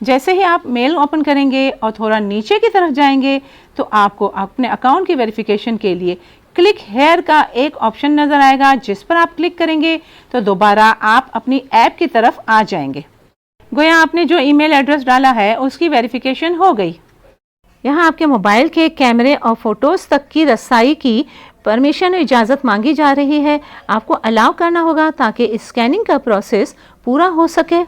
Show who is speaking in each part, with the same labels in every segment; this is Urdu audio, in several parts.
Speaker 1: جیسے ہی آپ میل اوپن کریں گے اور تھوڑا نیچے کی طرف جائیں گے تو آپ کو اپنے اکاؤنٹ کی ویریفیکیشن کے لیے کلک ہیئر کا ایک آپشن نظر آئے گا، جس پر آپ کلک کریں گے تو دوبارہ آپ اپنی ایپ کی طرف آ جائیں گے۔ گویا آپ نے جو ای میل ایڈریس ڈالا ہے اس کی ویریفیکیشن ہو گئی۔ یہاں آپ کے موبائل کے کیمرے اور فوٹوز تک کی رسائی کی پرمیشن و اجازت مانگی جا رہی ہے، آپ کو الاؤ کرنا ہوگا تاکہ اسکیننگ کا پروسیس پورا ہو سکے۔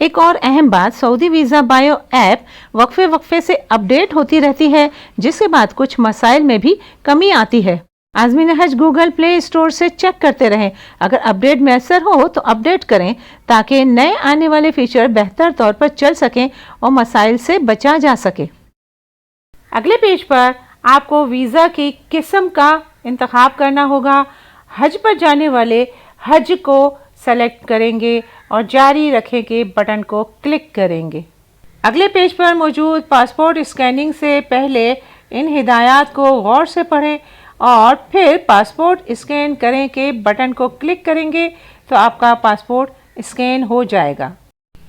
Speaker 1: ایک اور اہم بات، سعودی ویزا بایو ایپ وقفے سے اپڈیٹ ہوتی رہتی ہے، جس کے بعد کچھ مسائل میں بھی کمی آتی ہے۔ عازمین حج گوگل پلے اسٹور سے چیک کرتے رہیں، اگر اپڈیٹ میسر ہو تو اپڈیٹ کریں تاکہ نئے آنے والے فیچر بہتر طور پر چل سکیں اور مسائل سے بچا جا سکے۔ اگلے پیج پر آپ کو ویزا کی قسم کا انتخاب کرنا ہوگا۔ حج پر جانے والے حج کو سلیکٹ کریں گے اور جاری رکھیں کے بٹن کو کلک کریں گے۔ اگلے پیج پر موجود پاسپورٹ اسکیننگ سے پہلے ان ہدایات کو غور سے پڑھیں اور پھر پاسپورٹ اسکین کریں کے بٹن کو کلک کریں گے تو آپ کا پاسپورٹ اسکین ہو جائے گا۔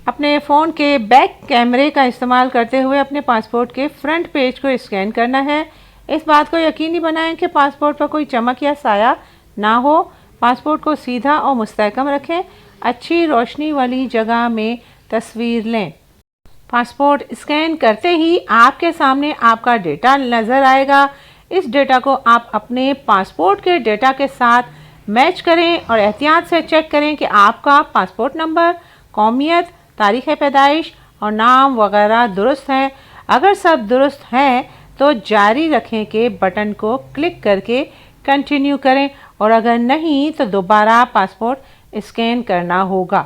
Speaker 1: اپنے فون کے بیک کیمرے کا استعمال کرتے ہوئے اپنے پاسپورٹ کے فرنٹ پیج کو اسکین کرنا ہے۔ اس بات کو یقینی بنائیں کہ پاسپورٹ پر کوئی چمک یا سایہ نہ ہو۔ پاسپورٹ کو سیدھا اور مستحکم رکھیں، اچھی روشنی والی جگہ میں تصویر لیں۔ پاسپورٹ اسکین کرتے ہی آپ کے سامنے آپ کا ڈیٹا نظر آئے گا۔ اس ڈیٹا کو آپ اپنے پاسپورٹ کے ڈیٹا کے ساتھ میچ کریں اور احتیاط سے چیک کریں کہ آپ کا پاسپورٹ نمبر، قومیت، تاریخ پیدائش اور نام وغیرہ درست ہیں۔ اگر سب درست ہیں تو جاری رکھیں کے بٹن کو کلک کر کے کنٹینیو کریں اور اگر نہیں تو دوبارہ پاسپورٹ اسکین کرنا ہوگا۔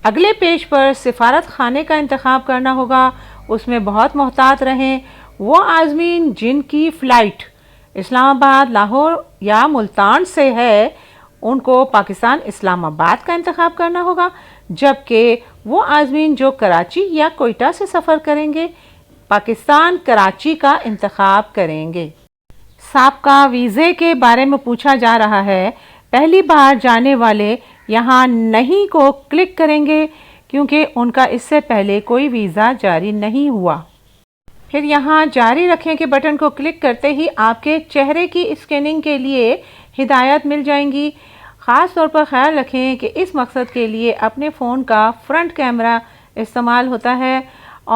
Speaker 1: اگلے پیج پر سفارت خانے کا انتخاب کرنا ہوگا۔ اس میں بہت محتاط رہیں۔ وہ عازمین جن کی فلائٹ اسلام آباد، لاہور یا ملتان سے ہے ان کو پاکستان اسلام آباد کا انتخاب کرنا ہوگا، جبکہ وہ عازمین جو کراچی یا کوئٹہ سے سفر کریں گے پاکستان کراچی کا انتخاب کریں گے۔ سابقہ ویزے کے بارے میں پوچھا جا رہا ہے۔ پہلی بار جانے والے یہاں نہیں کو کلک کریں گے کیونکہ ان کا اس سے پہلے کوئی ویزا جاری نہیں ہوا۔ پھر یہاں جاری رکھیں کے بٹن کو کلک کرتے ہی آپ کے چہرے کی اسکیننگ کے لیے ہدایات مل جائیں گی۔ خاص طور پر خیال رکھیں کہ اس مقصد کے لیے اپنے فون کا فرنٹ کیمرہ استعمال ہوتا ہے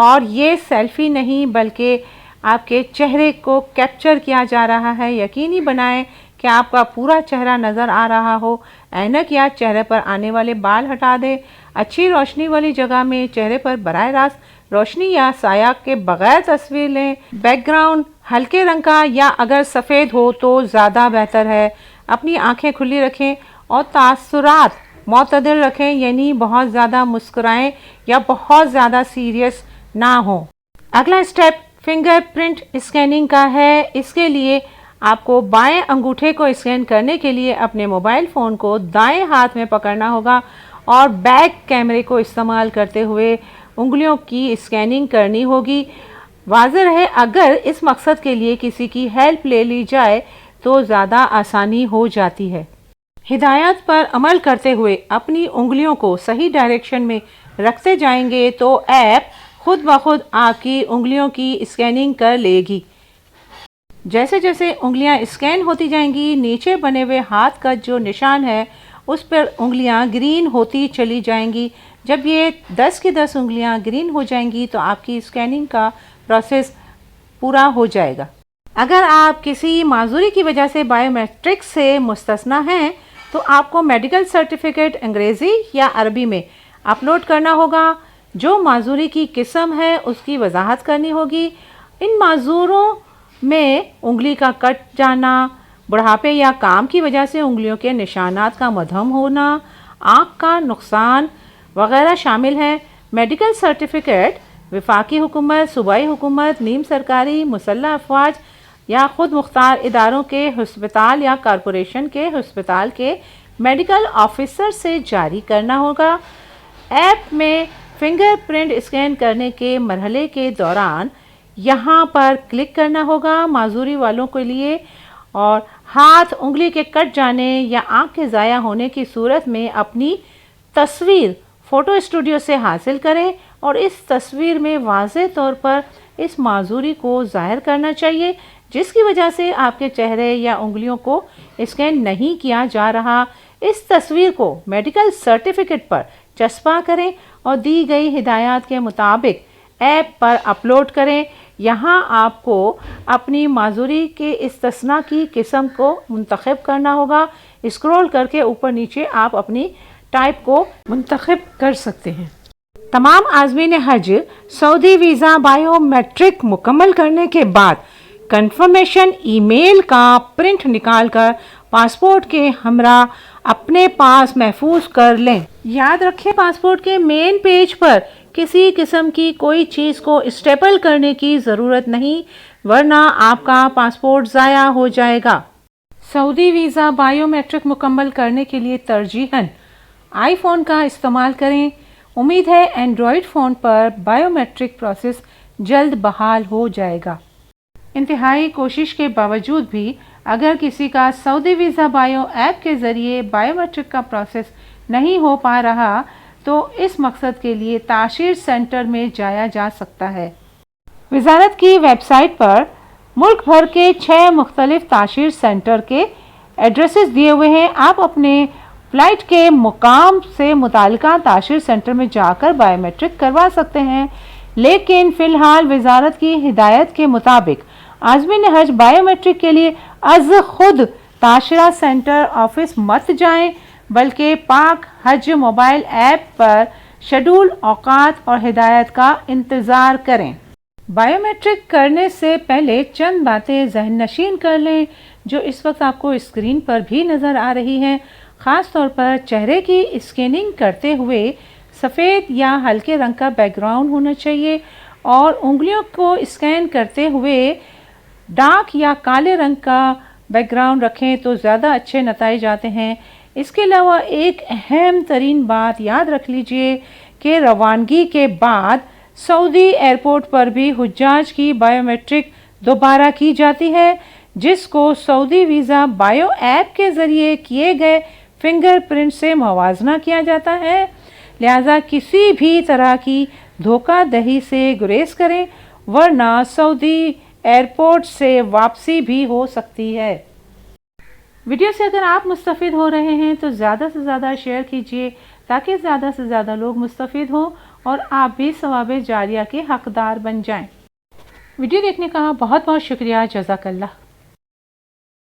Speaker 1: اور یہ سیلفی نہیں بلکہ آپ کے چہرے کو کیپچر کیا جا رہا ہے۔ یقینی بنائیں کہ آپ کا پورا چہرہ نظر آ رہا ہو۔ اینک یا چہرے پر آنے والے بال ہٹا دیں۔ اچھی روشنی والی جگہ میں چہرے پر براہ راست روشنی یا سایہ کے بغیر تصویر لیں۔ بیک گراؤنڈ ہلکے رنگ کا یا اگر سفید ہو تو زیادہ بہتر ہے۔ اپنی آنکھیں کھلی رکھیں اور تاثرات معتدل رکھیں، یعنی بہت زیادہ مسکرائیں یا بہت زیادہ سیریس نہ ہوں۔ اگلا اسٹیپ فنگر پرنٹ اسکیننگ کا ہے۔ اس کے لیے آپ کو بائیں انگوٹھے کو اسکین کرنے کے لیے اپنے موبائل فون کو دائیں ہاتھ میں پکڑنا ہوگا اور بیک کیمرے کو استعمال کرتے ہوئے انگلیوں کی اسکیننگ کرنی ہوگی۔ واضح رہے اگر اس مقصد کے لیے کسی کی ہیلپ لے لی جائے تو زیادہ آسانی ہو جاتی ہے۔ ہدایات پر عمل کرتے ہوئے اپنی انگلیوں کو صحیح ڈائریکشن میں رکھتے جائیں گے تو ایپ خود بخود آپ کی انگلیوں کی اسکیننگ کر لے گی۔ جیسے جیسے انگلیاں اسکین ہوتی جائیں گی، نیچے بنے ہوئے ہاتھ کا جو نشان ہے اس پر انگلیاں گرین ہوتی چلی جائیں گی۔ جب یہ 10 کی 10 انگلیاں گرین ہو جائیں گی تو آپ کی اسکیننگ کا پروسیس پورا ہو جائے گا۔ اگر آپ کسی معذوری کی وجہ سے بائیو میٹرک سے مستثنی ہیں تو آپ کو میڈیکل سرٹیفکیٹ انگریزی یا عربی میں اپلوڈ کرنا ہوگا۔ جو معذوری کی قسم ہے اس کی وضاحت کرنی ہوگی۔ ان معذوروں میں انگلی کا کٹ جانا، بڑھاپے یا کام کی وجہ سے انگلیوں کے نشانات کا مدھم ہونا، آنکھ کا نقصان وغیرہ شامل ہیں۔ میڈیکل سرٹیفکیٹ وفاقی حکومت، صوبائی حکومت، نیم سرکاری، مسلح افواج یا خود مختار اداروں کے ہسپتال یا کارپوریشن کے ہسپتال کے میڈیکل آفیسر سے جاری کرنا ہوگا۔ ایپ میں فنگر پرنٹ اسکین کرنے کے مرحلے کے دوران یہاں پر کلک کرنا ہوگا معذوری والوں کے لیے، اور ہاتھ انگلی کے کٹ جانے یا آنکھ کے ضائع ہونے کی صورت میں اپنی تصویر فوٹو اسٹوڈیو سے حاصل کریں اور اس تصویر میں واضح طور پر اس معذوری کو ظاہر کرنا چاہیے جس کی وجہ سے آپ کے چہرے یا انگلیوں کو اسکین نہیں کیا جا رہا۔ اس تصویر کو میڈیکل سرٹیفکیٹ پر چسپاں کریں اور دی گئی ہدایات کے مطابق ایپ پر اپلوڈ کریں۔ یہاں آپ کو اپنی معذوری کے استثناء کی قسم کو منتخب کرنا ہوگا۔ اسکرول کر کے اوپر نیچے آپ اپنی ٹائپ کو منتخب کر سکتے ہیں۔ تمام عازمین حج سعودی ویزا بائیو میٹرک مکمل کرنے کے بعد کنفرمیشن ای میل کا پرنٹ نکال کر پاسپورٹ کے ہمراہ اپنے پاس محفوظ کر لیں۔ یاد رکھیں پاسپورٹ کے مین پیج پر کسی قسم کی کوئی چیز کو اسٹیپل کرنے کی ضرورت نہیں ورنہ آپ کا پاسپورٹ ضائع ہو جائے گا۔ سعودی ویزا بائیو میٹرک مکمل کرنے کے لیے ترجیحاً آئی فون کا استعمال کریں۔ امید ہے اینڈرائیڈ فون پر بائیو میٹرک پروسیس جلد بحال ہو جائے گا۔ انتہائی کوشش کے باوجود بھی اگر کسی کا سعودی ویزا بائیو ایپ کے ذریعے بائیو میٹرک کا پروسیس نہیں ہو پا رہا تو اس مقصد کے لیے تاشیر سینٹر میں جایا جا سکتا ہے۔ وزارت کی ویب سائٹ پر ملک بھر کے 6 مختلف تاشیر سینٹر کے ایڈریسز دیے ہوئے ہیں۔ آپ اپنے فلائٹ کے مقام سے متعلقہ تاشیر سینٹر میں جا کر بائیو میٹرک کروا سکتے ہیں، لیکن فی الحال وزارت کی ہدایت کے مطابق عازمین حج بائیو میٹرک کے لیے از خود تاشرہ سینٹر آفس مت جائیں بلکہ پاک حج موبائل ایپ پر شیڈول اوقات اور ہدایت کا انتظار کریں۔ بائیو میٹرک کرنے سے پہلے چند باتیں ذہن نشین کر لیں جو اس وقت آپ کو اسکرین پر بھی نظر آ رہی ہیں۔ خاص طور پر چہرے کی اسکیننگ کرتے ہوئے سفید یا ہلکے رنگ کا بیک گراؤنڈ ہونا چاہیے اور انگلیوں کو اسکین کرتے ہوئے ڈارک یا کالے رنگ کا بیک گراؤنڈ رکھیں تو زیادہ اچھے نتائج آتے ہیں۔ اس کے علاوہ ایک اہم ترین بات یاد رکھ لیجئے کہ روانگی کے بعد سعودی ایئرپورٹ پر بھی حجاج کی بائیو میٹرک دوبارہ کی جاتی ہے جس کو سعودی ویزا بائیو ایپ کے ذریعے کیے گئے فنگر پرنٹ سے موازنہ کیا جاتا ہے، لہذا کسی بھی طرح کی دھوکہ دہی سے گریز کریں ورنہ سعودی ایئرپورٹ سے واپسی بھی ہو سکتی ہے۔ ویڈیو سے اگر آپ مستفید ہو رہے ہیں تو زیادہ سے زیادہ شیئر کیجئے تاکہ زیادہ سے زیادہ لوگ مستفید ہوں اور آپ بھی ثواب جاریہ کے حقدار بن جائیں۔ ویڈیو دیکھنے کا بہت بہت شکریہ، جزاک اللہ۔